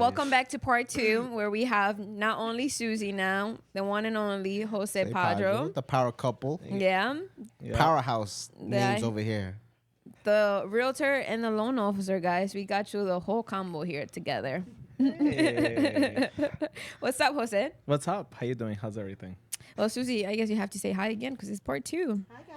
welcome back to part 2, where we have not only Susie now, the one and only Jose Padro. The power couple. Yeah. Powerhouse names over here. The realtor and the loan officer, guys. We got you the whole combo here together. Hey. What's up, Jose? What's up? How you doing? How's everything? Well, Susie, I guess you have to say hi again because it's part 2. Hi guys,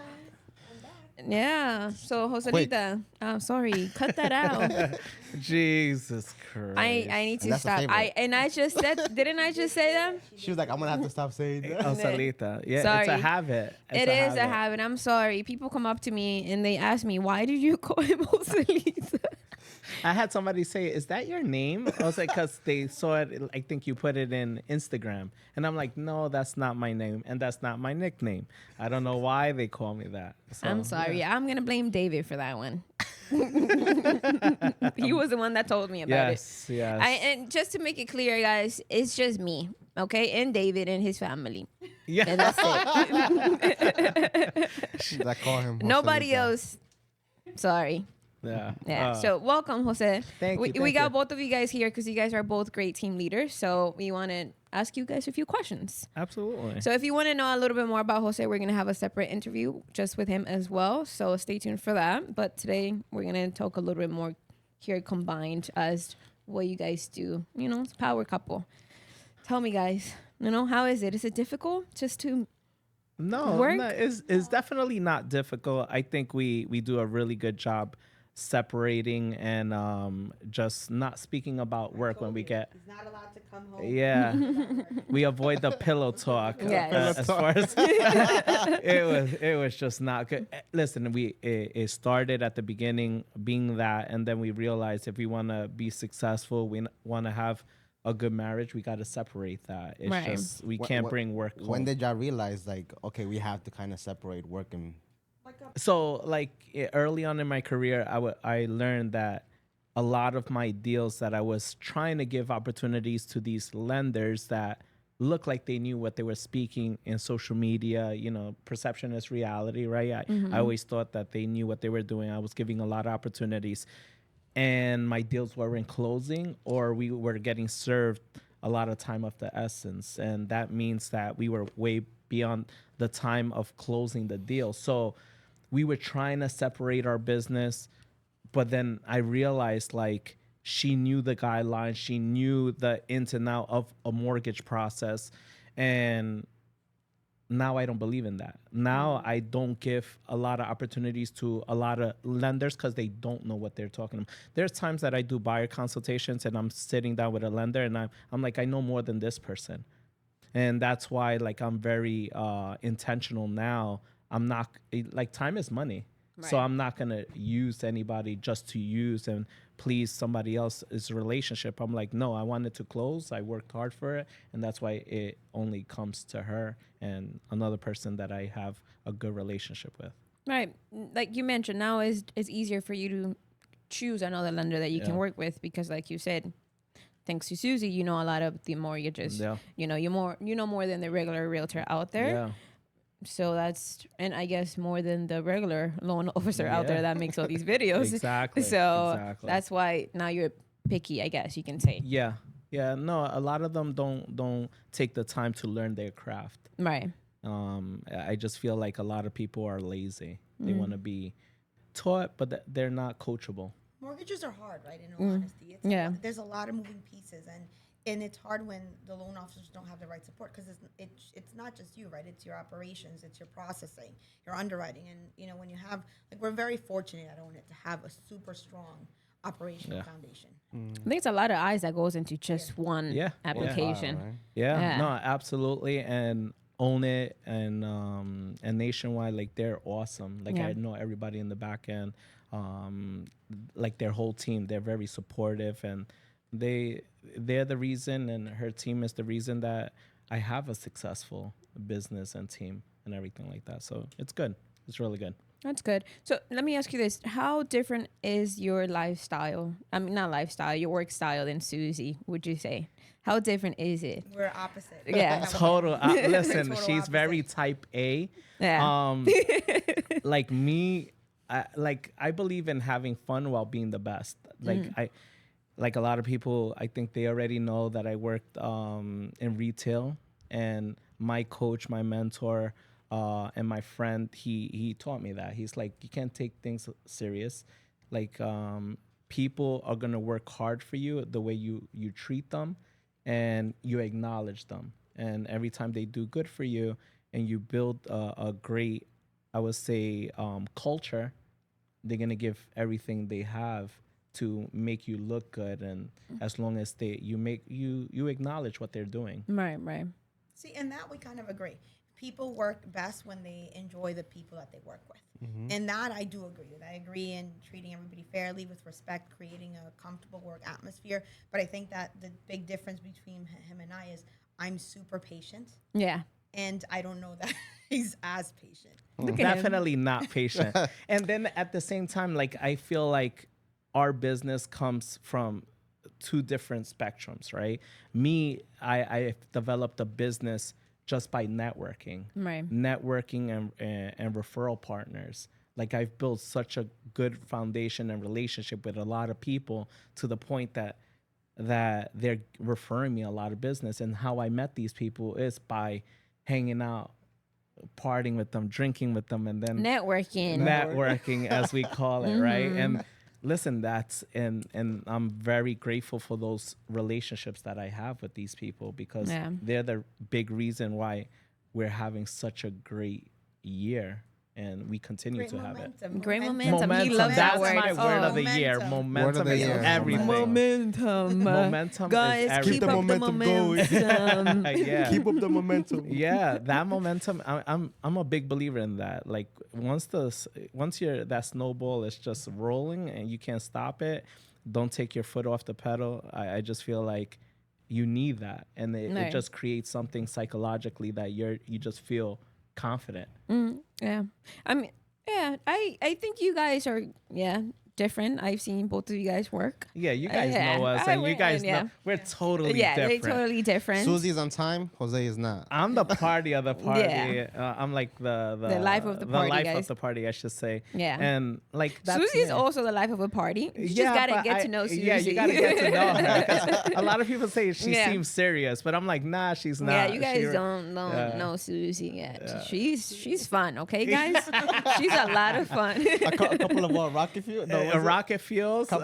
I'm back. Yeah. So, Joselita, sorry, cut that out. Jesus Christ. I need to that's stop. the favorite. I just said, didn't I just say that? She was like, I'm going to have to stop saying that. Oh, Salita. Yeah, Sorry. it's a habit. It is a habit. I'm sorry. People come up to me and they ask me, why did you call him Joselita? I had somebody say, is that your name? I was like, because they saw it. I think you put it in Instagram. And I'm like, no, that's not my name. And that's not my nickname. I don't know why they call me that. So, I'm sorry. yeah. I'm going to blame David for that one. He was the one that told me about it. Yes. And just to make it clear, guys, it's just me, okay? And David and his family. Yeah. And that's it. I call him Nobody Joselita. else. Sorry. Yeah. So welcome, Jose. Thank you. We got both of you guys here because you guys are both great team leaders. So we want to ask you guys a few questions. Absolutely. So if you want to know a little bit more about Jose, we're going to have a separate interview just with him as well. So stay tuned for that. But today we're going to talk a little bit more here combined as what you guys do. You know, it's a power couple. Tell me, guys, you know, how is it? Is it difficult just to No, work? it's definitely not difficult. I think we do a really good job separating and just not speaking about work when we get. He's not allowed to come home. Yeah, we avoid the pillow talk. Yes. As far as it was just not good. Listen, it started at the beginning being that, and then we realized if we want to be successful, we want to have a good marriage, we got to separate that. It's Right. just we can't bring work home. When did y'all realize, like, okay, we have to kind of separate work and... So, like early on in my career, I learned that a lot of my deals that I was trying to give opportunities to these lenders that looked like they knew what they were speaking in social media. You know, perception is reality, right? I always thought that they knew what they were doing. I was giving a lot of opportunities, and my deals weren't closing, or we were getting served a lot of time of the essence, and that means that we were way beyond the time of closing the deal. So we were trying to separate our business, but then I realized, like, she knew the guidelines, she knew the ins and out of a mortgage process, and now I don't believe in that. Now I don't give a lot of opportunities to a lot of lenders because they don't know what they're talking about. There's times that I do buyer consultations and I'm sitting down with a lender and I'm like, I know more than this person. And that's why, like, I'm very intentional now. I'm not, like, time is money. Right. So I'm not going to use anybody just to use and please somebody else's relationship. I'm like, no, I want it to close. I worked hard for it. And that's why it only comes to her and another person that I have a good relationship with. Right. Like you mentioned, now it's easier for you to choose another lender that you can work with because, like you said, thanks to Susie, you know a lot of the mortgages. Yeah. You know more than the regular realtor out there. Yeah. So that's, and I guess more than the regular loan officer out there that makes all these videos. Exactly. So that's why now you're picky, I guess you can say. Yeah. Yeah. No, a lot of them don't take the time to learn their craft. Right. I just feel like a lot of people are lazy. They want to be taught, but they're not coachable. Mortgages are hard, right? In all honesty, there's a lot of moving pieces, and it's hard when the loan officers don't have the right support because it's not just you, right? It's your operations, it's your processing, your underwriting, and you know when you have, like, we're very fortunate at Own It to have a super strong operational foundation. I think it's a lot of eyes that goes into just one application. No, absolutely, and Own It and Nationwide, like, they're awesome. Like, I know everybody in the back end, like their whole team, they're very supportive, and they're the reason, and her team is the reason that I have a successful business and team and everything like that. So it's good. It's really good. That's good. So let me ask you this. How different is your lifestyle? I mean, not lifestyle, your work style than Susie, would you say? How different is it? We're opposite. Yeah. Total. Listen, Total she's opposite. very type A. Yeah. Like me, I believe in having fun while being the best. Like like a lot of people, I think they already know that I worked in retail, and my coach, my mentor, and my friend, he taught me that. He's like, you can't take things serious. Like, people are gonna work hard for you the way you treat them, and you acknowledge them. And every time they do good for you, and you build a great, I would say, culture, they're gonna give everything they have to make you look good. And as long as you acknowledge what they're doing. Right. See, and that we kind of agree. People work best when they enjoy the people that they work with. And that I do agree with. I agree in treating everybody fairly, with respect, creating a comfortable work atmosphere. But I think that the big difference between him and I is I'm super patient. Yeah. And I don't know that he's as patient. Definitely not patient. And then at the same time, like, I feel like our business comes from two different spectrums, right? Me, I developed a business just by networking, Right. Networking and referral partners. Like, I've built such a good foundation and relationship with a lot of people to the point that they're referring me a lot of business. And how I met these people is by hanging out, partying with them, drinking with them, and then networking as we call it, right? And listen, and I'm very grateful for those relationships that I have with these people, because they're the big reason why we're having such a great year, and we continue to have it. Great momentum. He loves That's that word. my word of the year. Momentum is everything. Momentum Guys, is everything. keep up the momentum. Yeah. Keep up the momentum. Yeah, that momentum. I'm a big believer in that. Like, once that snowball is just rolling and you can't stop it, don't take your foot off the pedal. I just feel like you need that, and it just creates something psychologically that you just feel confident. Yeah. I mean, yeah, I think you guys are, different. I've seen both of you guys work. Yeah, you guys know us, and you guys know we're totally different. They're totally different. Susie's on time. Jose is not. I'm the party of the party. Yeah. I'm like the life of the party. The life guys. of the party, I should say. Yeah. And like, that's Susie is me. also the life of a party. You just gotta get to know Susie. Yeah, you gotta get to know her. 'Cause a lot of people say she seems serious, but I'm like, nah, she's not. Yeah, you guys don't know Susie yet. Yeah. She's fun, okay, guys? She's a lot of fun. A couple of rocket fuel. No, rocket fuels. No,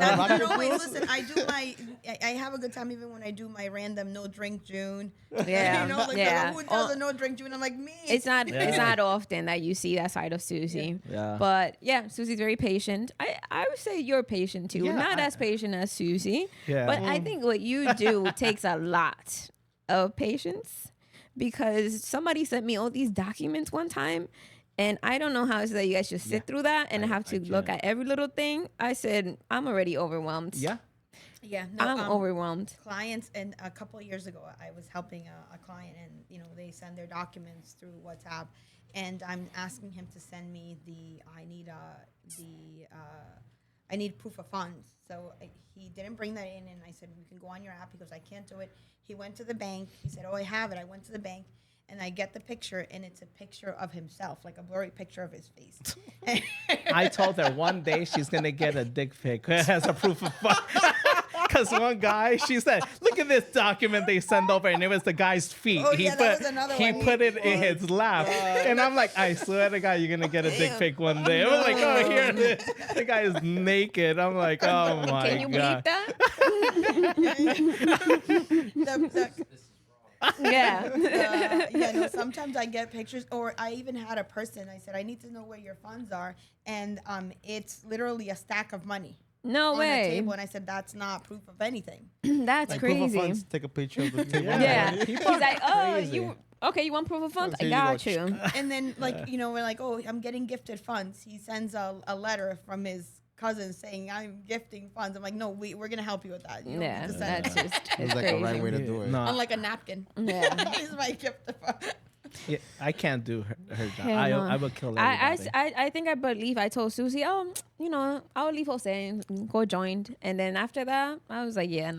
wait, listen. I have a good time even when I do my random no drink June. Yeah, you know, like who does a no drink June? I'm like, me. It's not often that you see that side of Susie. Yeah. But yeah, Susie's very patient. I would say you're patient too. Yeah, not as patient as Susie. Yeah. But I think what you do takes a lot of patience, because somebody sent me all these documents one time. And I don't know how it's that you guys just sit through that and have to look at every little thing. I said, I'm already overwhelmed. Yeah. Yeah, no, I'm overwhelmed. Clients, and a couple of years ago, I was helping a client, and they send their documents through WhatsApp, and I'm asking him to send me I need proof of funds. So he didn't bring that in, and I said, you can go on your app. He goes, I can't do it. He went to the bank. He said, oh, I have it. I went to the bank. And I get the picture, and it's a picture of himself, like a blurry picture of his face. I told her one day she's going to get a dick pic as a proof of fun. Because one guy, she said, look at this document they send over, and it was the guy's feet. Oh, he put it in his lap. And I'm like, I swear to God, you're going to get a dick pic one day. I was like, oh, here it is. The guy is naked. I'm like, oh, my God. Can you believe that? No, sometimes I get pictures, or I even had a person, I said, I need to know where your funds are, and it's literally a stack of money. No on way. The table, and I said, that's not proof of anything. That's like crazy. Proof of funds, take a picture of the table. Yeah. He's like, oh, you want proof of funds? I got you. And then, we're like, oh, I'm getting gifted funds. He sends a letter from his cousin saying, I'm gifting funds. I'm like, no, we're going to help you with that. That's just it's like crazy. a right way to do it. No. On like a napkin. Yeah. He's my gift of funds. Yeah, I can't do her job. No. I would kill everybody. I think I believe I told Susie, I'll leave Jose and go join. And then after that, I was like, I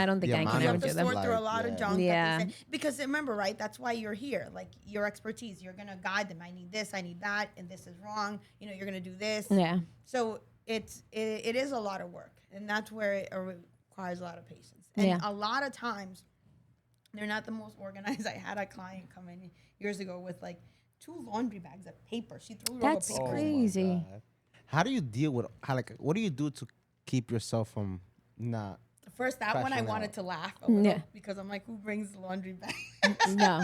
don't think I can You ever have to do that. sort through a lot of junk. Yeah. Because remember, right? That's why you're here. Like your expertise, you're gonna guide them. I need this, I need that, and this is wrong. You're gonna do this. Yeah. So it is a lot of work, and that's where requires a lot of patience. And a lot of times, they're not the most organized. I had a client come in years ago with like 2 laundry bags of paper. She threw it over That's paper. crazy. How do you deal with what do you do to keep yourself from not? First, that one I wanted to laugh a little because I'm like, who brings the laundry bag? No.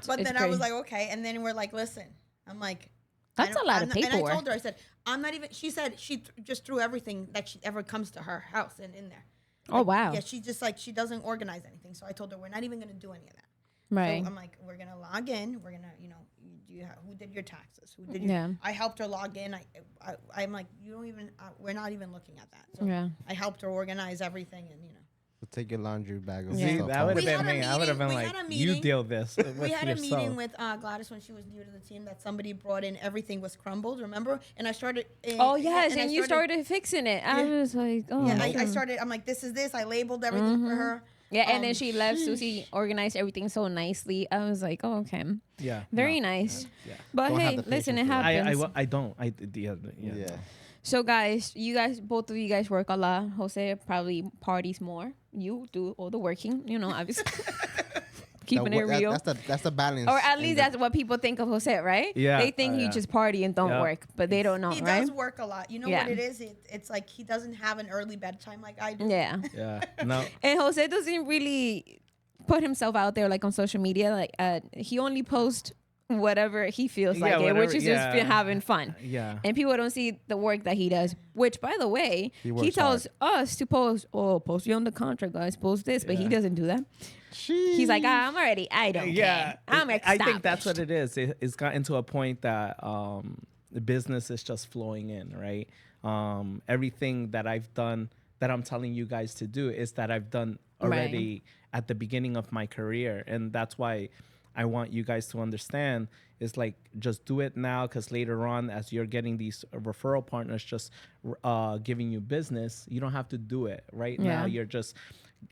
But then I was like, okay. And then we're like, listen, I'm like, that's a lot of paperwork. And I told her, I said, I'm not even, she said she just threw everything that she ever comes to her house and in there. Oh, like, wow. Yeah, she just like, she doesn't organize anything. So I told her, we're not even going to do any of that. Right. So I'm like, we're going to log in. We're going to, who did your taxes? Who did your, I helped her log in. I'm like, you don't even, we're not even looking at that. So I helped her organize everything and, So take your laundry bag. See, that would have been me. I would have been like, you deal this with We had yourself. a meeting with Gladys when she was new to the team that somebody brought in, everything was crumbled, remember? And I started. And you started fixing it. I was like, oh. Yeah, I started, I'm like, this is this. I labeled everything for her. Yeah, and then she left. Suci organized everything so nicely. I was like, oh, okay. Yeah. Very nice. Yeah. But Don't hey, have the listen, it patience for that. happens. I don't. Yeah. So guys, both of you guys work a lot. Jose probably parties more. You do all the working, obviously. Keeping it real. That's the balance. Or at least that's what people think of Jose, right? Yeah. They think he just party and don't work, but they don't know, He right? does work a lot. You know what it is? It's like he doesn't have an early bedtime like I do. Yeah. Yeah. No. And Jose doesn't really put himself out there like on social media. Like he only posts whatever he feels like it, which is just having fun. Yeah. And people don't see the work that he does, which by the way, he tells us to post you on the contract, guys, post this, but he doesn't do that. He's like, I'm already, I don't care. I'm established. I think that's what it is. It's gotten to a point that the business is just flowing in, right? Everything that I've done, that I'm telling you guys to do, is that I've done already at the beginning of my career. And that's why I want you guys to understand is like, just do it now, because later on, as you're getting these referral partners just giving you business, you don't have to do it right now. You're just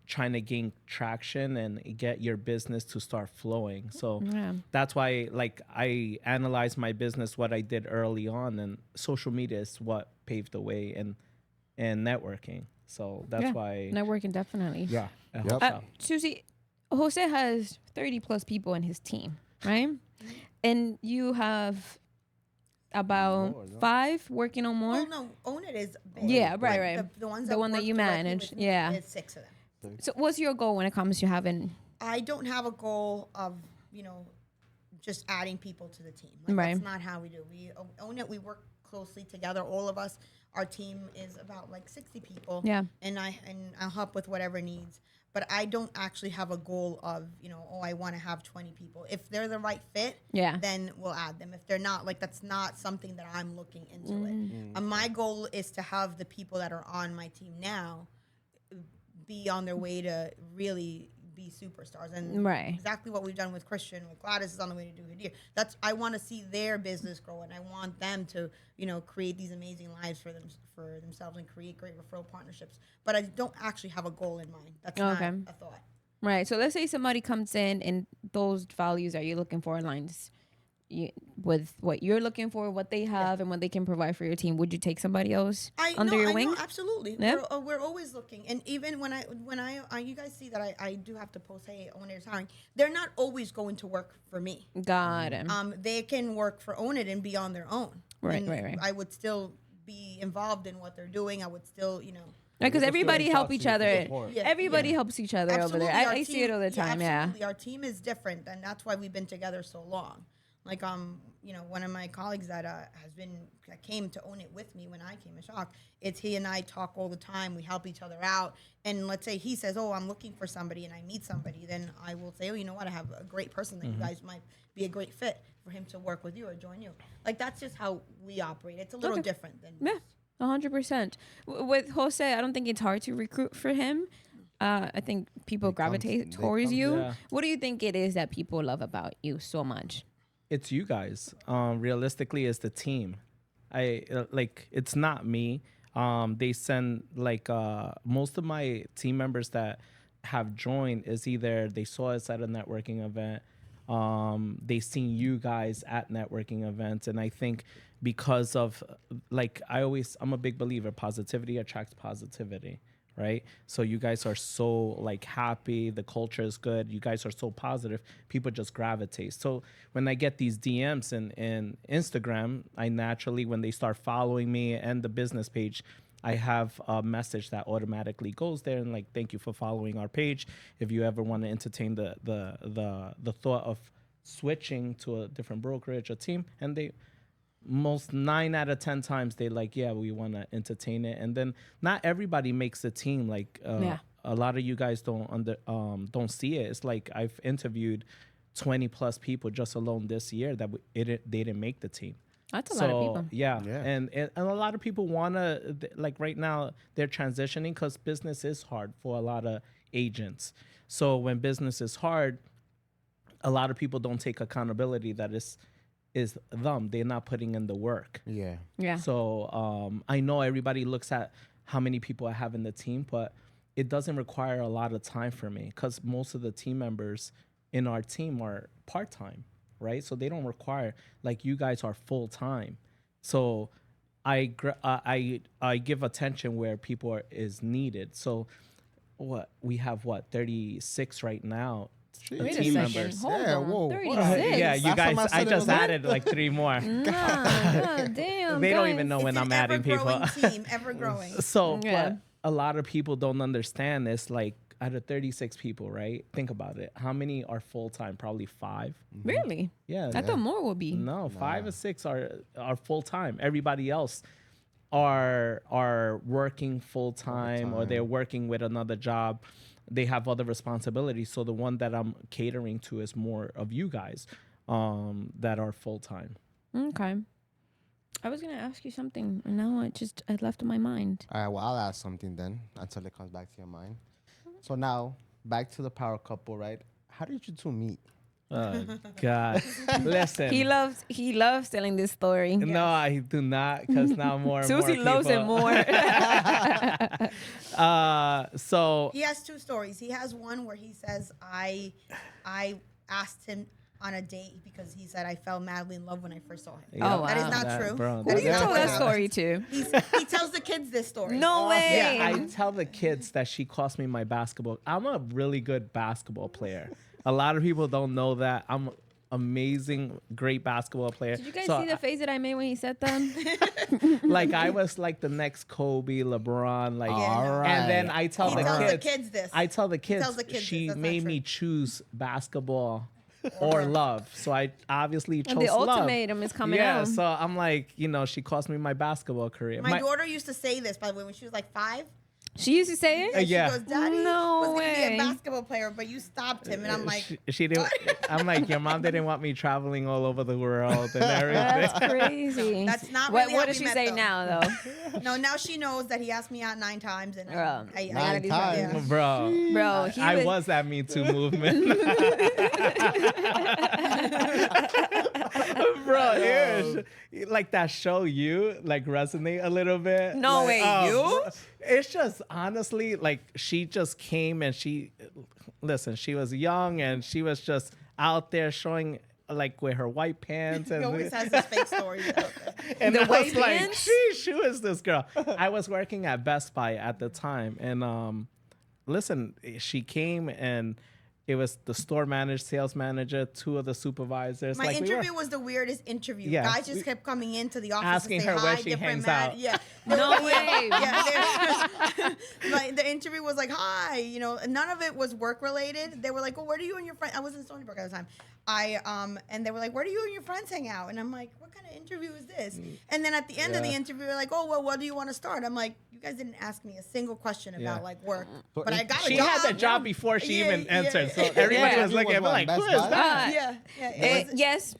trying to gain traction and get your business to start flowing. So that's why, like, I analyzed my business, what I did early on, and social media is what paved the way, and networking. So that's why networking definitely. Yeah. Suci, Jose has 30 plus people in his team, right? And you have about 5 working on more. Well, no, Own It is big. Yeah, right. The ones the one that you manage, it's 6 of them. So what's your goal when it comes to having? I don't have a goal of, just adding people to the team. That's not how we do. We Own It. We work closely together, all of us. Our team is about like 60 people. Yeah. And I'll help with whatever needs. But I don't actually have a goal of, I want to have 20 people. If they're the right fit, then we'll add them. If they're not, that's not something that I'm looking into it. My goal is to have the people that are on my team now be on their way to really be superstars. And exactly what we've done with Christian, with Gladys is on the way to do it here. I want to see their business grow, and I want them to, create these amazing lives for themselves and create great referral partnerships. But I don't actually have a goal in mind. That's not a thought. Right. So let's say somebody comes in and those values that you're looking for aligns with what you're looking for, what they have, and what they can provide for your team. Would you take somebody else under your wing? Absolutely. Yeah? We're always looking. And even when I you guys see that I do have to post, hey, Own It is hiring. They're not always going to work for me. Got it. They can work for Own It and be on their own. Right. I would still be involved in what they're doing. I would still, because everybody help each other. Everybody helps each other absolutely. over there. I see it all the time. Absolutely. Our team is different, and that's why we've been together so long. Like, one of my colleagues that came to Own It with me when I came in shock, it's he and I talk all the time. We help each other out. And let's say he says, oh, I'm looking for somebody, and I meet somebody. Then I will say, oh, you know what? I have a great person that you guys might be a great fit for him to work with you or join you. Like, that's just how we operate. It's a little different than 100%. With Jose, I don't think it's hard to recruit for him. I think people gravitate towards you. Yeah. What do you think it is that people love about you so much? It's you guys. Realistically, it's the team. It's not me. They send most of my team members that have joined is either they saw us at a networking event, they seen you guys at networking events, and I think because of I'm a big believer, positivity attracts positivity, right? So you guys are so like happy, the culture is good, you guys are so positive, people just gravitate. So when I get these DMs in Instagram, I naturally, when they start following me and the business page, I have a message that automatically goes there and like, thank you for following our page. If you ever want to entertain the thought of switching to a different brokerage or team, and they most 9 out of 10 times they like, yeah, we want to entertain it. And then not everybody makes the team. Like a lot of you guys don't see it. It's like I've interviewed 20 plus people just alone this year that they didn't make the team. That's a lot of people. Yeah. And a lot of people want to, like right now they're transitioning because business is hard for a lot of agents. So when business is hard, a lot of people don't take accountability that is them. They're not putting in the work. Yeah. So I know everybody looks at how many people I have in the team, but it doesn't require a lot of time for me because most of the team members in our team are part-time, right? So they don't require, like you guys are full-time. So I give attention where people is needed. So we have 36 right now. Wait team a second. members. Hold Yeah, on. whoa. 36. Yeah, you Last guys, time I I said it just was added like 3 more. God damn. They don't guys. even know when It's I'm an adding people. ever-growing team, ever-growing. So, Yeah. but a lot of people don't understand this. Like, out of 36 people, right? Think about it. How many are full-time? Probably 5. Really? Yeah. I thought more would be. No, 5 or 6 are full-time. Everybody else are working full-time or they're working with another job. They have other responsibilities. So the one that I'm catering to is more of you guys that are full-time. Okay. I was going to ask you something, and now it left in my mind. All right, well, I'll ask something then until it comes back to your mind. So now, back to the power couple, right? How did you two meet? Oh, God. Listen. He loves telling this story. No, I do not, because now more and more Susie loves it people- more. So He has 2 stories. He has one where he says, I asked him on a date because he said I fell madly in love when I first saw him. Yeah. Oh, That is wow. not That- true. bro, That Who is you not told what that happened. story to? He tells the kids this story. No way. yeah, I tell the kids that she cost me my basketball. I'm a really good basketball player. A lot of people don't know that. I'm amazing, great basketball player. Did you guys So see the face that I made when he said that? like I was like the next Kobe, LeBron, like, All right. and then I tell He the tells kids, the kids this. I tell the kids, tells the kids she this, that's not made true. me choose basketball or love. So I obviously chose And the love. ultimatum is coming Yeah, out. so I'm like, she cost me my basketball career. My daughter used to say this, by the way, when she was like 5. She used to say it? And Yeah. She goes, Daddy No was going to be way. a basketball player, but you stopped him. And I'm like, she didn't. I'm like, your mom didn't want me traveling all over the world and everything. That's crazy. That's not what, really what how does we she met, say though. now, though? no, now she knows that he asked me out 9 times. And Bro, I 9 gotta do times? something. Bro, Bro, he I was, was that Me Too movement. Bro, like that show you like resonate a little bit. No Like, way, you? It's just honestly like she just came and she was young and she was just out there showing like with her white pants He and always has his fake stories out there. and The I white was like, pants? who is this girl? I was working at Best Buy at the time, and listen, she came and it was the store manager, sales manager, 2 of the supervisors. My like, we were- interview was the weirdest interview. Yeah. Guys just kept coming into the office Asking to say her hi, where she different hangs mad. out. Yeah. No way. Yeah. Like the interview was like, hi, none of it was work related. They were like, well, where do you and your friend? I was in Stony Brook at the time. And they were like, where do you and your friends hang out? And I'm like, what kind of interview is this? And then at the end of the interview, they're like, oh, well, what do you want to start? I'm like, you guys didn't ask me a single question about like work, but I got a she job. had the job before she Yeah, even yeah. entered, so everybody Yeah. was looking at me like, Best who is Buy? that? Yeah. yes,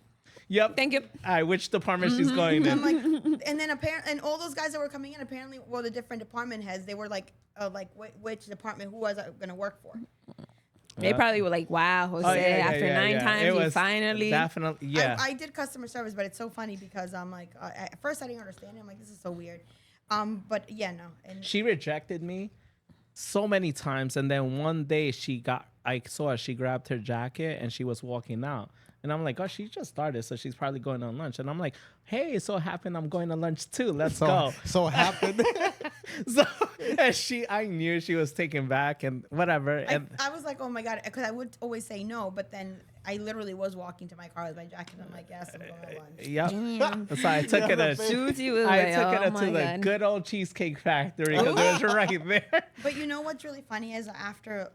Yep. thank you. All right, which department she's going I'm in? like, and then apparently, and all those guys that were coming in, apparently, well, the different department heads, they were like which department, who was I going to work for? They probably were like, wow, Jose, Oh, yeah, after yeah, 9 yeah. times, It you was finally. definitely, yeah. I did customer service, but it's so funny because I'm like, at first I didn't understand it. I'm like, this is so weird. But yeah, no. And She rejected me so many times, and then one day I saw her, she grabbed her jacket and she was walking out. And I'm like, oh, she just started, so she's probably going on lunch. And I'm like, hey, it so happened I'm going to lunch too. Let's go. So happened. So and I knew she was taken back and whatever. And I was like, oh my God, because I would always say no, but then I literally was walking to my car with my jacket. I'm like, yes, I'm going to lunch. Yep. So I took it to the good old Cheesecake Factory because it was right there. But you know what's really funny is after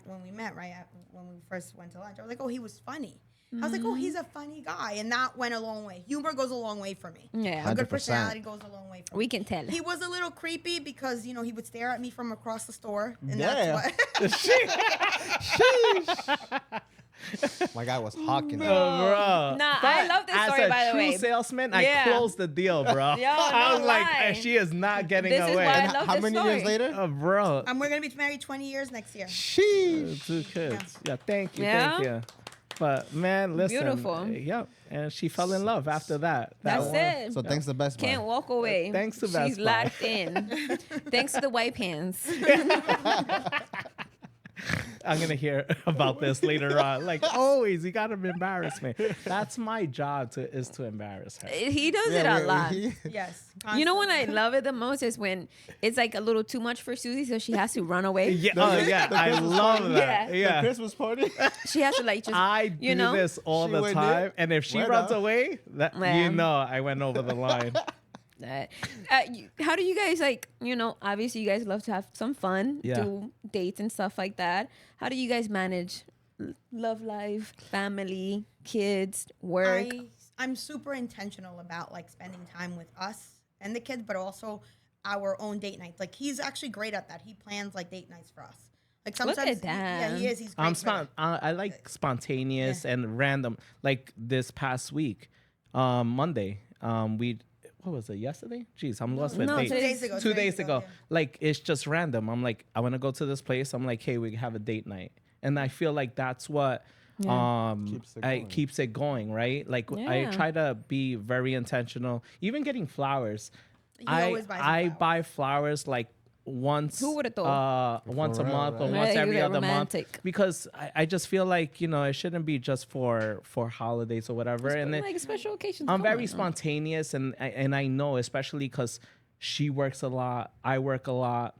when we met, right, when we first went to lunch, I was like, oh, he was funny. I was like, oh, he's a funny guy. And that went a long way. Humor goes a long way for me. Yeah. A good personality goes a long way for me. We can tell. He was a little creepy because, you know, he would stare at me from across the store. And Yeah. that's Sheesh. My guy was hawking. Bro. Nah, I love this story, by the way. As a true salesman, I closed the deal, bro. Yo, I was no like, lie. she is not getting This is away. why I And love How this many story. years later? bro. we're going to be married 20 years next year. Sheesh. 2 kids. Yeah, thank you. Yeah? Thank you. But man, listen. Beautiful. Yep. And she fell in love after that. That's one. it. So thanks to Best Buy. Can't walk away. Thanks to Best She's Buy. locked in. Thanks to the white pants. I'm going to hear about this later on. Like always, you got to embarrass me. That's my job is to embarrass her. He does it a lot. Yes. You know when I love it the most is when it's like a little too much for Susie, so she has to run away. Yeah, I love that. Yeah. Yeah. Christmas party. She has to like just, I do this all She the went time, there. and if she Right runs on. away, that Yeah. you know I went over the line. how do you guys obviously you guys love to have some fun, Yeah. do dates and stuff like that. How do you guys manage love life, family, kids, work? I'm super intentional about like spending time with us and the kids, but also our own date nights. Like he's actually great at that. He plans like date nights for us. Like sometimes, Look at that. yeah, he is. He's great. I like spontaneous and random. Like this past week, Monday, what was it, yesterday? Jeez, I'm lost with No, dates. 2 days ago. 2 days ago. Yeah. Like, it's just random. I'm like, I want to go to this place. I'm like, hey, we have a date night. And I feel like that's what keeps it going, right? Like, I Yeah. try to be very intentional. Even getting flowers. always buys I flowers. buy flowers like once Who would've thought? once a For real, month or right? once Right, every you're other romantic. month, because I just feel like it shouldn't be just for holidays or whatever. And then like special occasions. I'm come very on. spontaneous, and I know, especially because she works a lot, I work a lot,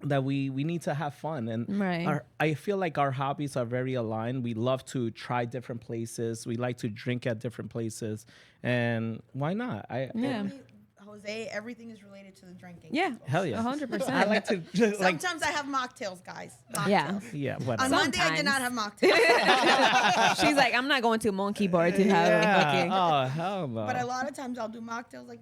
that we need to have fun. And Right. I feel like our hobbies are very aligned. We love to try different places. We like to drink at different places, and why not? Yeah. Jose, everything is related to the drinking. Yeah. Hell yeah. 100%. I like to just like Sometimes I have mocktails, guys. Yeah. Mocktails. yeah, On whatever. Monday, I did Sometimes. not have mocktails. She's like, I'm not going to Monkey Bar to have Yeah. a fucking. Oh hell no. But a lot of times I'll do mocktails, like,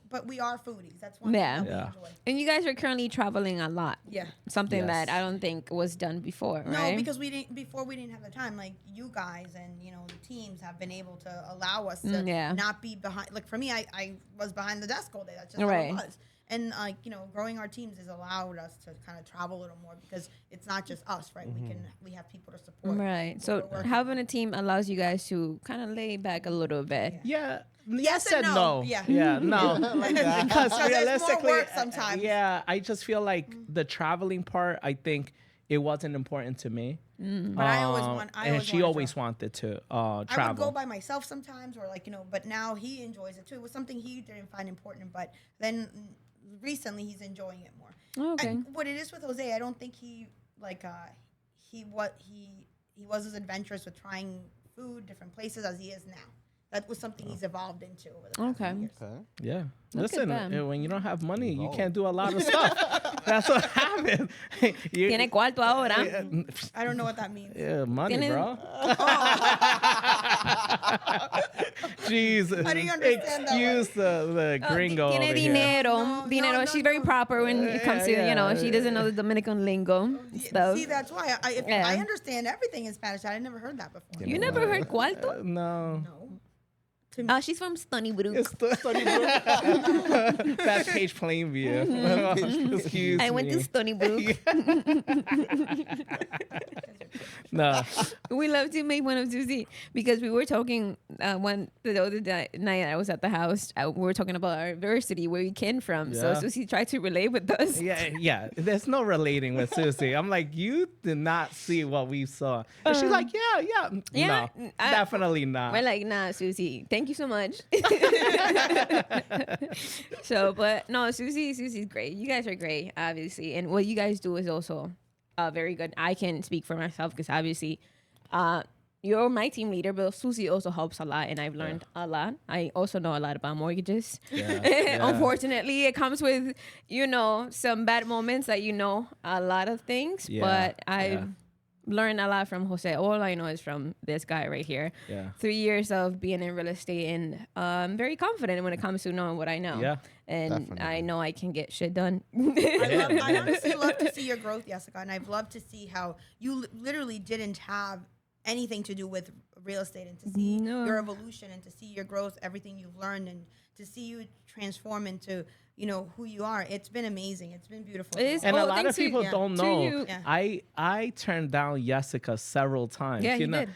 but we are foodies. That's one Yeah. thing that Yeah. we enjoy. And you guys are currently traveling a lot. Yeah. Something Yes. that I don't think was done before, right? No, because we didn't have the time. Like you guys and the teams have been able to allow us to Yeah. not be behind. Like for me, I was behind the desk all day. That's just Right. how it was. And like growing our teams has allowed us to kind of travel a little more because it's not just us, right? We have people to support. Right. what So we're working having a team allows you guys to kind of lay back a little bit. Yeah. Yes Yes and and no. no. Yeah. Yeah. No. Because So there's more realistically, work sometimes. yeah, I just feel like the traveling part, I think it wasn't important to me. But I always and she wanted always to. wanted to I would go travel. by myself sometimes, or but now he enjoys it too. It was something he didn't find important, but then recently he's enjoying it more. Okay. What it is with Jose, I don't think he was as adventurous with trying food, different places as he is now. That was something he's evolved into over the past few years. Okay. Yeah. Look at Listen, them. when you don't have money, you Evolve. can't do a lot of stuff. That's what happens. Tiene cuarto ahora. I don't know what that means. Yeah, money, Tiene- bro. Jesus. I didn't understand that Excuse the gringo Tiene over here. dinero. No, dinero. no, She's very no. proper when it comes to, Yeah. she doesn't know the Dominican lingo and stuff. See, that's why Yeah. I understand everything in Spanish. I never heard that before. You never heard cuarto? No. No. She's from Stony Brook. It's that page Plainview. Excuse me. I went to Stony Brook. No. We love to make fun of Susie because we were talking the other night I was at the house. We were talking about our adversity, where we came from. So Yeah. Susie tried to relate with us. Yeah. There's no relating with Susie. I'm like, you did not see what we saw. And she's like, yeah. Yeah, No, definitely not. We're like, nah, Susie, thank you so much. So, but no, Susie's great. You guys are great, obviously. And what you guys do is also very good. I can speak for myself because obviously you're my team leader, but Susie also helps a lot, and I've learned a lot. I also know a lot about mortgages. Unfortunately, it comes with, some bad moments that a lot of things, but I've learned a lot from Jose. All I know is from this guy right here. 3 years of being in real estate, and I'm very confident when it comes to knowing what I know. Yeah. And Definitely. I know I can get shit done. I honestly love to see your growth, Jessica, and I've loved to see how you literally didn't have anything to do with real estate, and to see your evolution, and to see your growth, everything you've learned, and to see you transform into who you are. It's been amazing. It's been beautiful. And a lot of people don't know. Yeah. I turned down Jessica several times. Yeah, you did.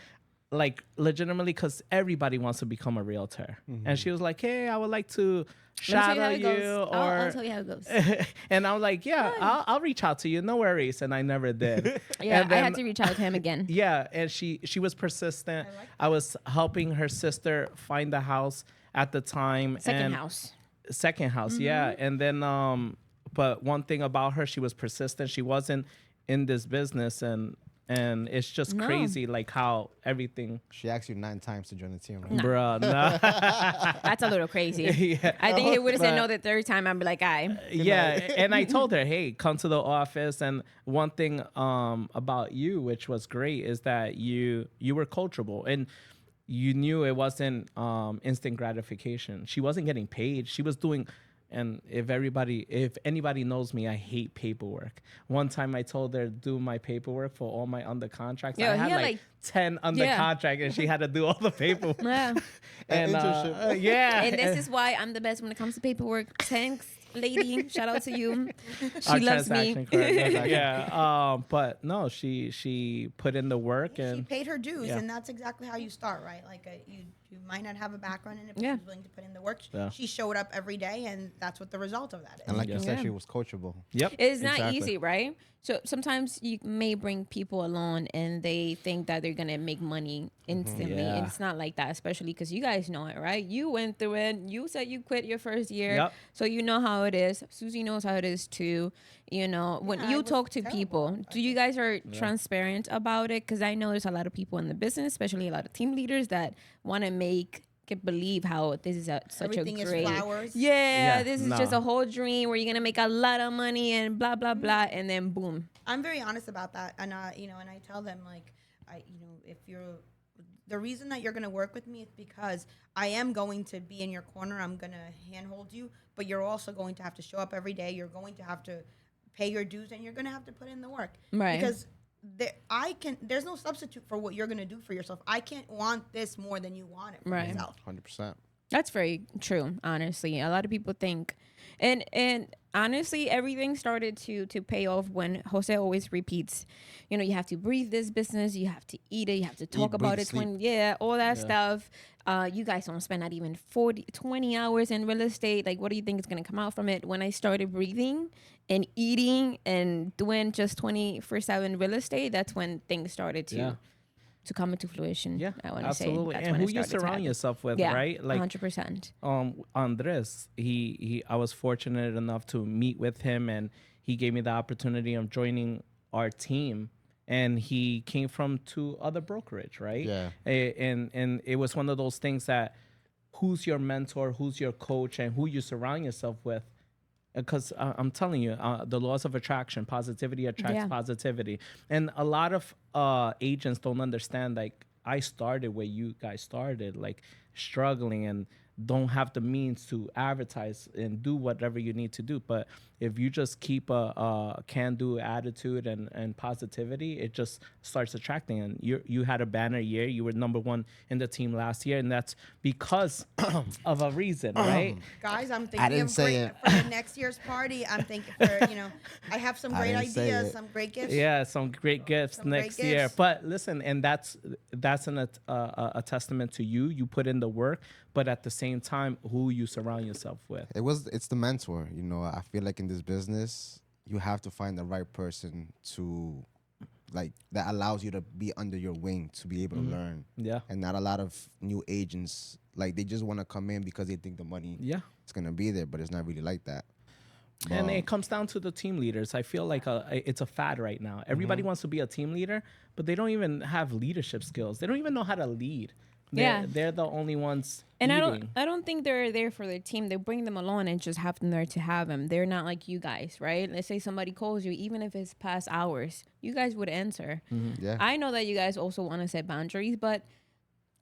Like legitimately, because everybody wants to become a realtor. And she was like, hey, I would like to shadow you, or I'll tell you how it goes. and I'm like, I'll reach out to you, no worries. And I never did. I had to reach out to him again. Yeah, and she was persistent. I was helping her sister find a house at the time. Second house, yeah. And then but one thing about her, she was persistent. She wasn't in this business, and it's just crazy, like how everything. She asked you 9 times to join the team, right? Bruh, no. That's a little crazy. I think he would have said no the third time. I'd be like, Yeah, and I told her, hey, come to the office. And one thing about you, which was great, is that you were coachable, and you knew it wasn't instant gratification. She wasn't getting paid. She was doing. And if anybody knows me, I hate paperwork. One time I told her to do my paperwork for all my under contracts. I had like 10 under contract, and she had to do all the paperwork. and And this is why I'm the best when it comes to paperwork. Thanks, lady. Shout out to you. She Our loves me. But no, she put in the work, and she paid her dues, and that's exactly how you start, right? Like you might not have a background in it, but she's willing to put in the work. She showed up every day, and that's what the result of that is. And like you said, she was coachable. Yep, it's not easy, right? So sometimes you may bring people along, and they think that they're gonna make money instantly, and it's not like that. Especially because you guys know it, right? You went through it. You said you quit your first year, so you know how it is. Susie knows how it is too. When you talk to people, do you guys are transparent about it? Because I know there's a lot of people in the business, especially a lot of team leaders, that want to believe how this is such Everything a great. is flowers. This is just a whole dream where you're gonna make a lot of money and blah blah blah, and then boom. I'm very honest about that, and and I tell them, like, if you're the reason that you're going to work with me is because I am going to be in your corner. I'm going to handhold you, but you're also going to have to show up every day. You're going to have to pay your dues, and you're going to have to put in the work. Right. Because there's no substitute for what you're going to do for yourself. I can't want this more than you want it for yourself. 100%. That's very true, honestly. A lot of people think, and honestly, everything started to pay off when Jose always repeats, you have to breathe this business, you have to eat it, you have to talk about it, all that stuff. You guys don't spend not even 20 hours in real estate. Like, what do you think is going to come out from it? When I started breathing and eating and doing just 24/7 real estate, that's when things started to come into fruition. Yeah, I want to say. absolutely. And who you surround yourself with, right? Like 100%. Andres, I was fortunate enough to meet with him, and he gave me the opportunity of joining our team. And he came from 2 other brokerage, right? Yeah. And it was one of those things that who's your mentor, who's your coach, and who you surround yourself with. Because I'm telling you, the laws of attraction, positivity attracts positivity. And a lot of agents don't understand, like, I started where you guys started, like struggling, and don't have the means to advertise and do whatever you need to do. But if you just keep a can-do attitude and positivity, it just starts attracting. And you had a banner year. You were number 1 in the team last year, and that's because of a reason, right? Guys, I'm thinking of great, for the next year's party. I'm thinking for, I have some great ideas, some great gifts. Yeah, some great gifts next year. But listen, and that's a testament to you. You put in the work, but at the same time, who you surround yourself with. It's the mentor. I feel like in this business, you have to find the right person to, like, that allows you to be under your wing to be able to learn. Yeah. And not a lot of new agents, like, they just want to come in because they think the money is gonna be there, but it's not really like that. And it comes down to the team leaders. I feel like it's a fad right now. Everybody wants to be a team leader, but they don't even have leadership skills. They don't even know how to lead. They're the only ones. And leading. I don't think they're there for their team. They bring them along and just have them there to have them. They're not like you guys, right? Let's say somebody calls you, even if it's past hours, you guys would answer. Yeah. I know that you guys also want to set boundaries, but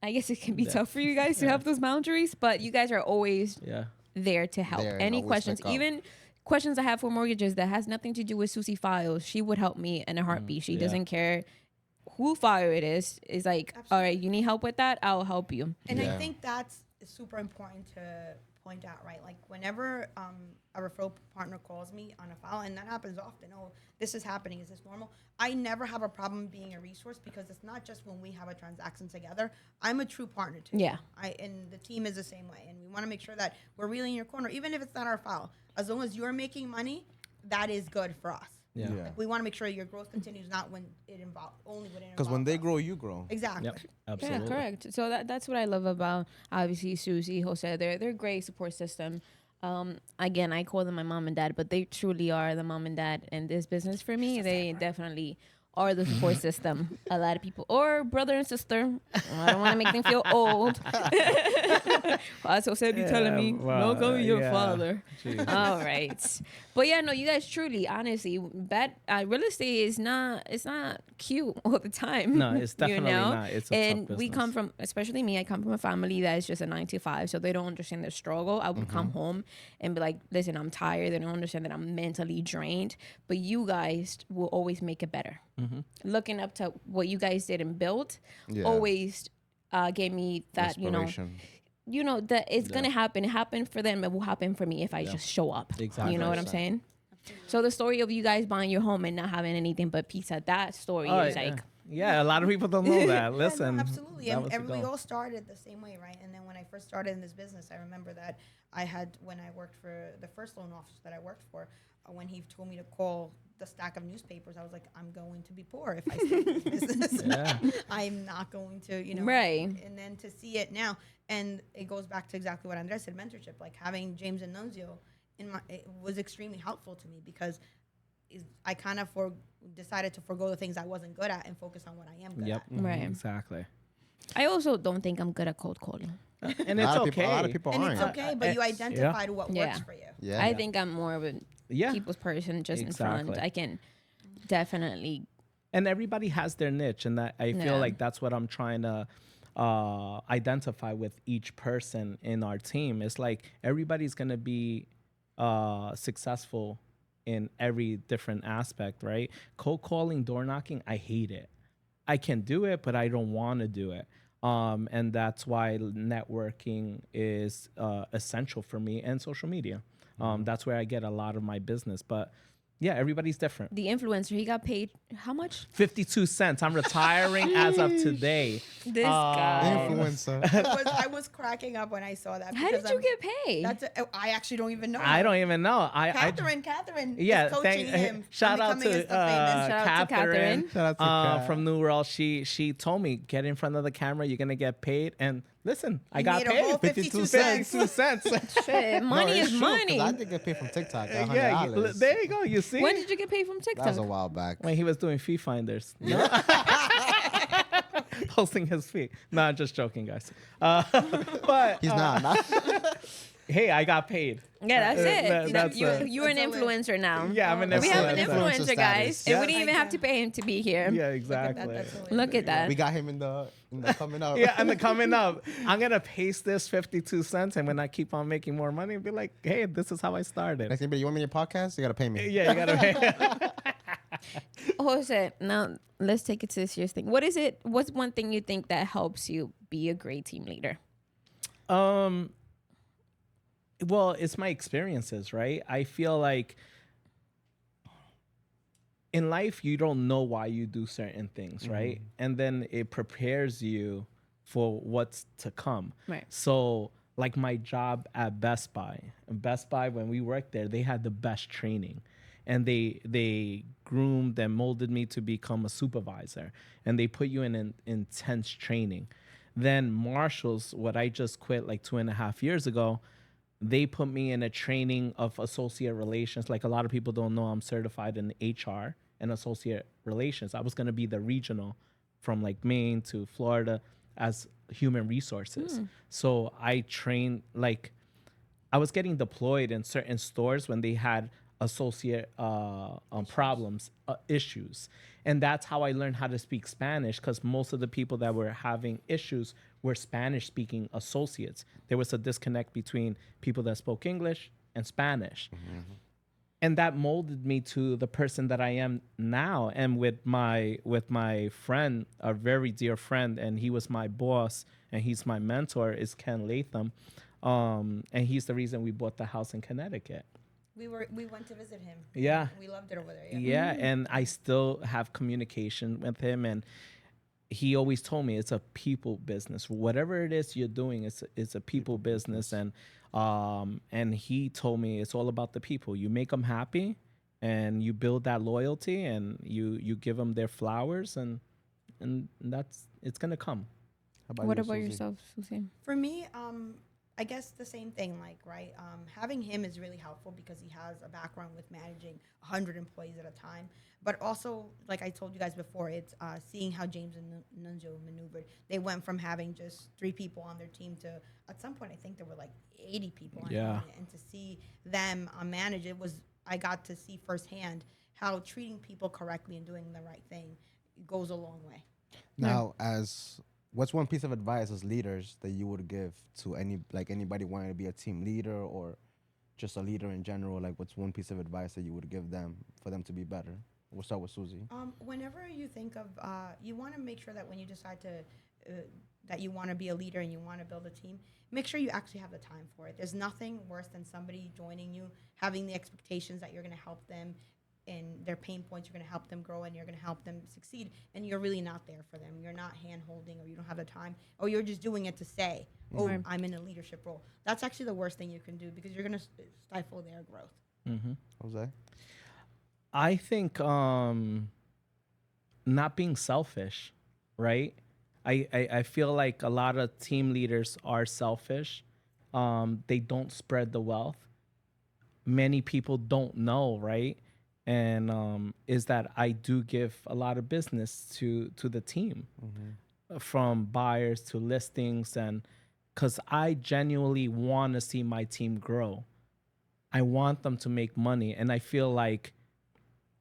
I guess it can be tough for you guys to have those boundaries. But you guys are always there to help. Any questions, even questions I have for mortgages that has nothing to do with Suci files, she would help me in a heartbeat. She doesn't care who file it is like, absolutely. All right, you need help with that, I'll help you. And I think that's super important to point out, right? Like, whenever a referral partner calls me on a file, and that happens often, this is happening, is this normal? I never have a problem being a resource, because it's not just when we have a transaction together. I'm a true partner too. Yeah. And the team is the same way, and we want to make sure that we're really in your corner, even if it's not our file. As long as you're making money, that is good for us. Yeah. Like, we want to make sure your growth continues, not when it involves only when it involves. Because when they grow, you grow. Exactly. Yep. Absolutely. Yeah, correct. So that's what I love about, obviously, Suci, Jose. They're a great support system. Again, I call them my mom and dad, but they truly are the mom and dad in this business for me. They definitely are the support system. A lot of people, or brother and sister. I don't want to make them feel old. As Jose be telling me, don't call me your father. Jeez. All right. But yeah, no, you guys truly, honestly, real estate is not cute all the time. No, it's definitely not. It's a tough business. We come from, especially me, I come from a family that is just a 9 to 5, so they don't understand the struggle. I would come home and be like, listen, I'm tired. They don't understand that I'm mentally drained. But you guys will always make it better. Looking up to what you guys did and built always gave me that, that it's going to happen. It happened for them. It will happen for me if I just show up. Exactly. You know what I'm saying? So the story of you guys buying your home and not having anything but pizza, that story is like... Yeah, a lot of people don't know that. Listen. No, absolutely. And we all started the same way, right? And then when I first started in this business, I remember that when I worked for the first loan officer that I worked for, when he told me to call the stack of newspapers, I was like, I'm going to be poor if I stay in this business. I'm not going to, Right. And then to see it now, and it goes back to exactly what Andres said, mentorship. Like, having James and Nunzio it was extremely helpful to me, because I kind of decided to forgo the things I wasn't good at and focus on what I am good at. Right. Exactly. I also don't think I'm good at cold calling. And it's okay. A lot of people aren't. It's okay, but you identified what works for you. Yeah. I think I'm more of a people's person just in front. I can definitely. And everybody has their niche, and that I feel like that's what I'm trying to identify with each person in our team. It's like everybody's gonna be successful in every different aspect, right? Cold calling, door knocking, I hate it. I can do it, but I don't want to do it. And that's why networking is essential for me, and social media. That's where I get a lot of my business. But yeah, everybody's different. The influencer, he got paid how much? 52 cents. I'm retiring as of today. This guy. Influencer. I was cracking up when I saw that. How did you get paid? I actually don't even know. I don't even know. Catherine yeah, is coaching him. Shout out to Catherine. Shout out to from New World. She told me, get in front of the camera. You're going to get paid. And listen, I got paid 52 cents. 52 cents. Shit, money is money. I did get paid from TikTok. Yeah, there you go. You see? When did you get paid from TikTok? That was a while back. When he was doing fee finders. Posting his fee. No, just joking, guys. But He's not. Hey, I got paid. Yeah, that's it. That's you're an influencer now. Yeah, I'm an influencer. We have an influencer, Influencer guys. status. And we didn't even have to pay him to be here. Yeah, exactly. Look at that. We got him in the coming up. Yeah, and the coming up, I'm gonna paste this 52 cents, and when I keep on making more money, be like, hey, this is how I started. Next thing, you want me in your podcast? You gotta pay me. Yeah, you gotta pay. Jose, now let's take it to the serious thing. What's one thing you think that helps you be a great team leader? Well, it's my experiences, right? I feel like in life, you don't know why you do certain things, right? And then it prepares you for what's to come. Right. So, like my job at Best Buy. Best Buy, when we worked there, they had the best training. And they groomed and molded me to become a supervisor. And they put you in an intense training. Then Marshall's, what I just quit like 2.5 years ago, they put me in a training of associate relations. Like a lot of people don't know, I'm certified in HR and associate relations. I was going to be the regional from like Maine to Florida as human resources. So I trained, like I was getting deployed in certain stores when they had associate problems, issues. And that's how I learned how to speak Spanish, because most of the people that were having issues were Spanish-speaking associates. There was a disconnect between people that spoke English and Spanish. And that molded me to the person that I am now. And with my friend, a very dear friend, and he was my boss, and he's my mentor, is Ken Latham. And he's the reason we bought the house in Connecticut. We went to visit him. Yeah. We loved it over there. Yeah, and I still have communication with him, and he always told me it's a people business. Whatever it is you're doing, it's a people business, and he told me it's all about the people. You make them happy, and you build that loyalty, and you give them their flowers, and it's gonna come. What about yourself, Susi? For me, I guess the same thing, like, right? Having him is really helpful because he has a background with managing 100 employees at a time. But also, like I told you guys before, it's seeing how James and Nunzio maneuvered. They went from having just 3 people on their team to, at some point, I think there were like 80 people on it. And to see them manage it I got to see firsthand how treating people correctly and doing the right thing goes a long way. Now, what's one piece of advice as leaders that you would give to anybody wanting to be a team leader or just a leader in general? Like, what's one piece of advice that you would give them for them to be better? We'll start with Susie. Whenever you think of, you want to make sure that when you decide that you want to be a leader and you want to build a team, make sure you actually have the time for it. There's nothing worse than somebody joining you, having the expectations that you're going to help them in their pain points, you're going to help them grow, and you're going to help them succeed, and you're really not there for them. You're not hand-holding, or you don't have the time, or you're just doing it to say, I'm in a leadership role. That's actually the worst thing you can do, because you're going to stifle their growth. Jose? I think not being selfish, right? I feel like a lot of team leaders are selfish. They don't spread the wealth. Many people don't know, right? And is that I do give a lot of business to the team, from buyers to listings, and because I genuinely want to see my team grow. I want them to make money, and I feel like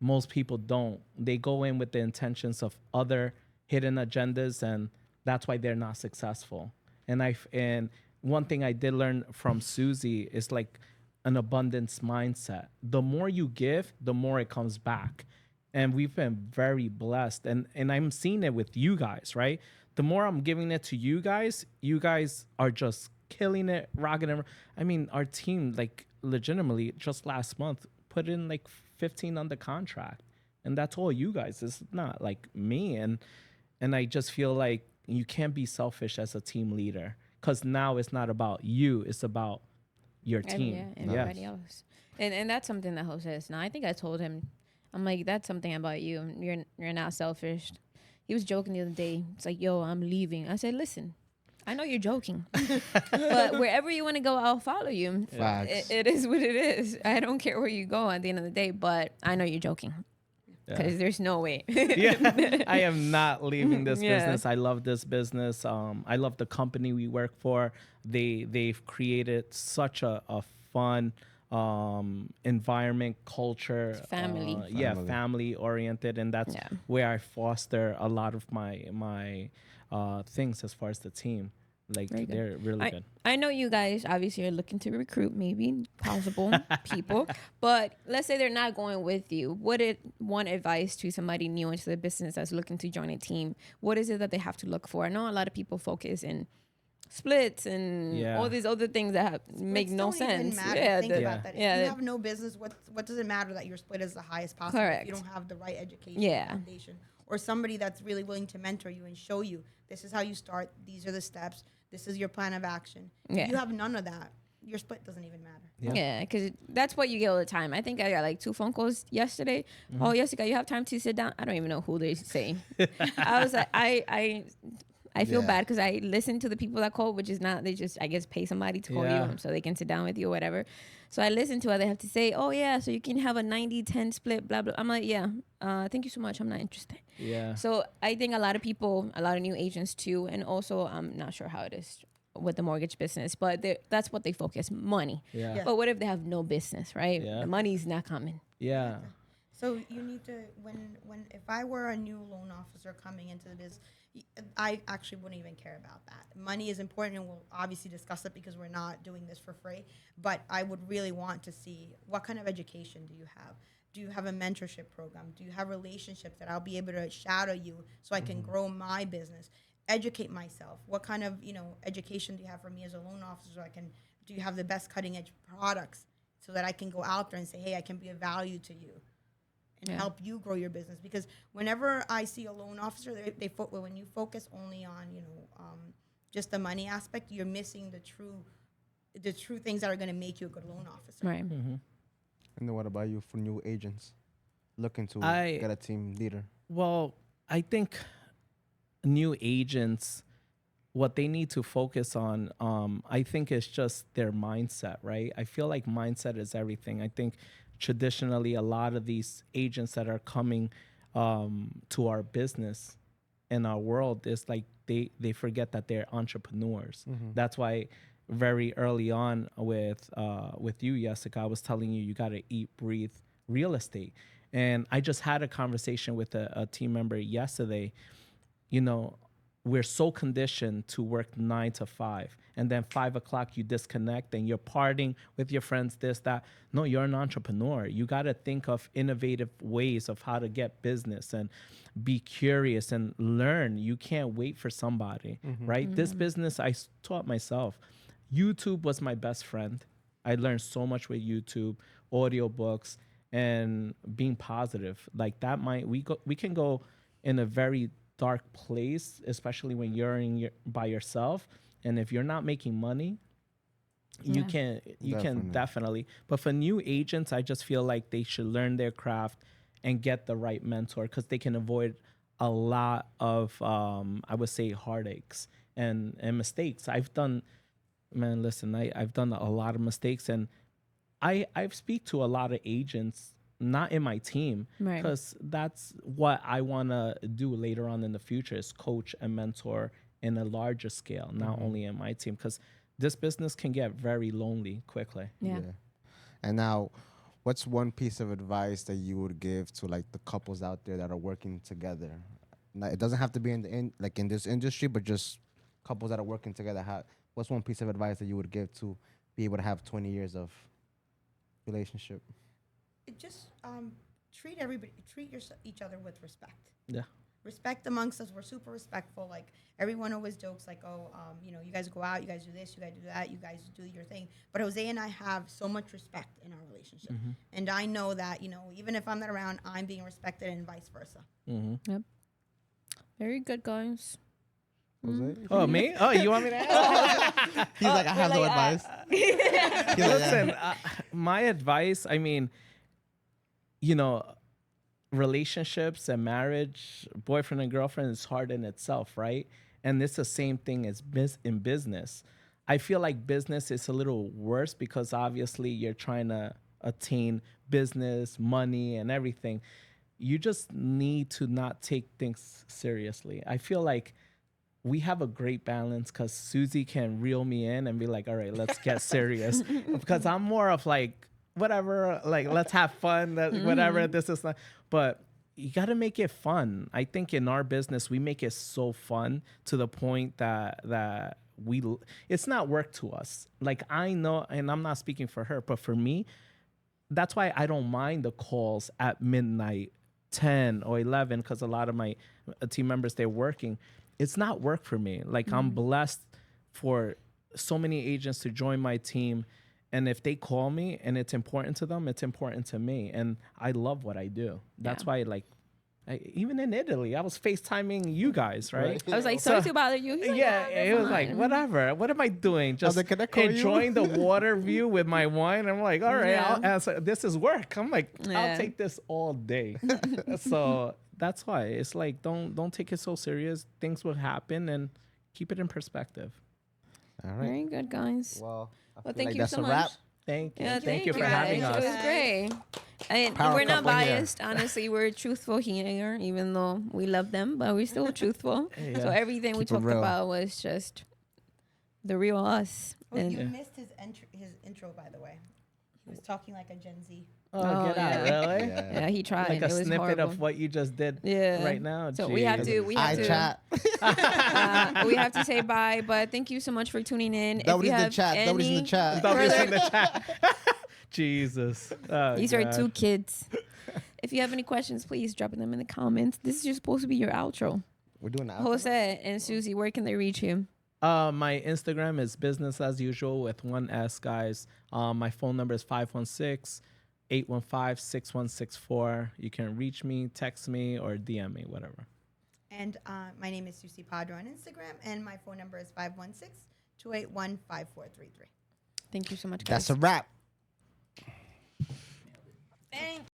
most people don't. They go in with the intentions of other hidden agendas, and that's why they're not successful. And one thing I did learn from Susie is like an abundance mindset. The more you give, the more it comes back. And we've been very blessed. And I'm seeing it with you guys, right? The more I'm giving it to you guys are just killing it, rocking it. I mean, our team, like, legitimately, just last month, put in like 15 under contract. And that's all you guys. It's not like me. And I just feel like you can't be selfish as a team leader, because now it's not about you. It's about your team. Everybody else. And that's something that Jose is now. I think I told him, I'm like, that's something about you. You're not selfish. He was joking the other day. It's like, yo, I'm leaving. I said, listen, I know you're joking, but wherever you want to go, I'll follow you. Facts. It is what it is. I don't care where you go at the end of the day, but I know you're joking. because there's no way. I am not leaving this business. I love this business. I love the company we work for. They've created such a fun environment, culture, It's family. family oriented, and that's where I foster a lot of my things as far as the team. Like they're really good. I know you guys obviously are looking to recruit maybe possible people, but let's say they're not going with you. What is one advice to somebody new into the business that's looking to join a team? What is it that they have to look for? I know a lot of people focus in splits and all these other things that make no sense. Think about that. If you have no business, what does it matter that your split is the highest possible? Correct. If you don't have the right education foundation, or somebody that's really willing to mentor you and show you this is how you start, these are the steps, this is your plan of action. If you have none of that, your split doesn't even matter. Yeah, because that's what you get all the time. I think I got like 2 phone calls yesterday. Oh, Jessica, you have time to sit down? I don't even know who they say. I was like, I feel bad because I listen to the people that call, which is not, they just, I guess, pay somebody to call you so they can sit down with you or whatever. So I listen to what they have to say. Oh, yeah, so you can have a 90-10 split, blah, blah. I'm like, thank you so much. I'm not interested. Yeah. So I think a lot of people, a lot of new agents too, and also I'm not sure how it is with the mortgage business, but that's what they focus, money. Yeah. But what if they have no business, right? Yeah. The money's not coming. Yeah. So you need to, if I were a new loan officer coming into the business, I actually wouldn't even care about that. Money is important, and we'll obviously discuss it because we're not doing this for free. But I would really want to see what kind of education do you have? Do you have a mentorship program? Do you have relationships that I'll be able to shadow you so I can grow my business, educate myself? What kind of education do you have for me as a loan officer? Do you have the best cutting edge products so that I can go out there and say, hey, I can be of value to you and help you grow your business? Because whenever I see a loan officer, when you focus only on just the money aspect, you're missing the true things that are going to make you a good loan officer. Right. And then what about you for new agents looking to get a team leader? Well, I think new agents, what they need to focus on, I think is just their mindset, right? I feel like mindset is everything. I think traditionally a lot of these agents that are coming to our business in our world is like they forget that they're entrepreneurs. That's why very early on with you, Jessica, I was telling you got to eat, breathe real estate. And I just had a conversation with a team member yesterday. We're so conditioned to work 9 to 5, and then 5 o'clock you disconnect and you're partying with your friends, this, that. No, you're an entrepreneur. You got to think of innovative ways of how to get business and be curious and learn. You can't wait for somebody, right? This business, I taught myself. YouTube was my best friend. I learned so much with YouTube, audiobooks, and being positive. Like that we can go in a very dark place, especially when you're by yourself, and if you're not making money, you can definitely. But for new agents, I just feel like they should learn their craft and get the right mentor, because they can avoid a lot of I would say heartaches and mistakes. I've done a lot of mistakes, and I've speak to a lot of agents, not in my team, because that's what I want to do later on in the future, is coach and mentor in a larger scale, not only in my team, because this business can get very lonely quickly. Yeah. And now, what's one piece of advice that you would give to like the couples out there that are working together? Now, it doesn't have to be in this industry, but just couples that are working together. What's one piece of advice that you would give to be able to have 20 years of relationship? Just treat each other with respect. Yeah. Respect amongst us. We're super respectful. Like everyone always jokes like, you guys go out, you guys do this, you guys do that, you guys do your thing. But Jose and I have so much respect in our relationship. And I know that, even if I'm not around, I'm being respected and vice versa. Yep. Very good, guys. Jose? Oh, me? Oh, you want me to answer? He's like, I have no advice. Listen, my advice, I mean, relationships and marriage, boyfriend and girlfriend, is hard in itself, right? And it's the same thing as in business. I feel like business is a little worse because obviously you're trying to attain business, money, and everything. you just need to not take things seriously. I feel like we have a great balance because Susie can reel me in and be like, all right, let's get serious. Because I'm more of like, whatever, like, let's have fun, whatever, this is not. But you got to make it fun. I think in our business, we make it so fun to the point that it's not work to us. Like, I know, and I'm not speaking for her, but for me, that's why I don't mind the calls at midnight, 10 or 11, because a lot of my team members, they're working. It's not work for me. Like, I'm blessed for so many agents to join my team. And if they call me and it's important to them, it's important to me. And I love what I do. That's why, like, even in Italy, I was FaceTiming you guys, right? I was like, sorry to bother you. Like, it was like, whatever. What am I doing? Just enjoying the water view with my wine. I'm like, all right, I'll answer. This is work. I'm like, I'll take this all day. So that's why it's like, don't take it so serious. Things will happen, and keep it in perspective. All right. Very good, guys. Well, thank you so much. Thank you. Yeah, thank you for having us. It was great. And we're not biased. Honestly, we're truthful here, even though we love them, but we're still truthful. Yeah. So everything we talked about was just the real us. Oh, you missed his intro, by the way. He was talking like a Gen Z. Oh, get out, really? Yeah, he tried. Like a it was snippet horrible. of what you just did right now. So we have to we have to say bye, but thank you so much for tuning in. Nobody's in the chat. Nobody's in the chat. Jesus. These are two kids. If you have any questions, please drop them in the comments. This is just supposed to be your outro. We're doing that. Jose and Susie, where can they reach you? My Instagram is business as usual with one S, guys. My phone number is 516-815-6164. You can reach me, text me, or DM me, whatever. And my name is Suci Padro on Instagram, and my phone number is 516-281-5433. Thank you so much, guys. That's a wrap. Thanks.